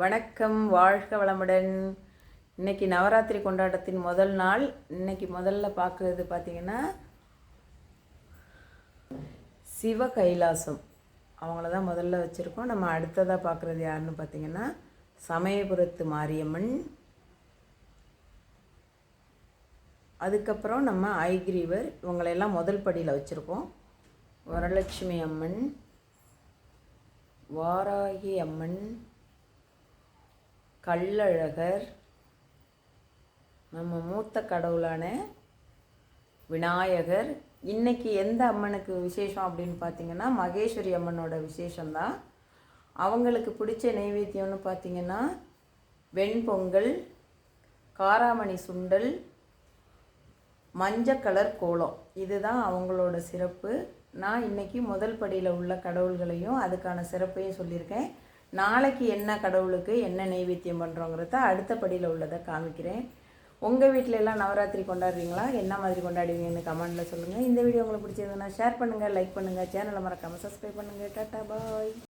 வணக்கம், வாழ்க வளமுடன். இன்னைக்கு நவராத்திரி கொண்டாட்டத்தின் முதல் நாள். இன்னைக்கு முதல்ல பார்க்குறது பார்த்திங்கன்னா சிவ கைலாசம், அவங்கள தான் முதல்ல வச்சுருக்கோம். நம்ம அடுத்ததாக பார்க்குறது யாருன்னு பார்த்திங்கன்னா சமயபுரத்து மாரியம்மன். அதுக்கப்புறம் நம்ம ஐகிரீவர், இவங்களையெல்லாம் முதல் படியில் வச்சுருக்கோம். வரலட்சுமி அம்மன், வாராகி அம்மன், கள்ளழகர், நம்ம மூத்த கடவுளான விநாயகர். இன்றைக்கி எந்த அம்மனுக்கு விசேஷம் அப்படின்னு பார்த்திங்கன்னா மகேஸ்வரி அம்மனோட விசேஷம்தான். அவங்களுக்கு பிடிச்ச நெய்வேத்தியம்னு பார்த்திங்கன்னா வெண்பொங்கல், காராமணி சுண்டல், மஞ்சள் கலர் கோலம், இதுதான் அவங்களோட சிறப்பு. நான் இன்றைக்கி முதல் படியில் உள்ள கடவுள்களையும் அதுக்கான சிறப்பையும் சொல்லியிருக்கேன். நாளைக்கு என்ன கடவுளுக்கு என்ன நெய்வேத்தியம் பண்ணுறோங்கிறத அடுத்த படியில் உள்ளதை காமிக்கிறேன். உங்கள் வீட்டில எல்லாம் நவராத்திரி கொண்டாடுறீங்களா? என்ன மாதிரி கொண்டாடுவீங்கன்னு கமெண்டில் சொல்லுங்கள். இந்த வீடியோ உங்களுக்கு பிடிச்சிருந்ததுன்னா ஷேர் பண்ணுங்கள், லைக் பண்ணுங்கள், சேனலை மறக்காமல் சப்ஸ்கிரைப் பண்ணுங்கள். டாட்டா பாய்.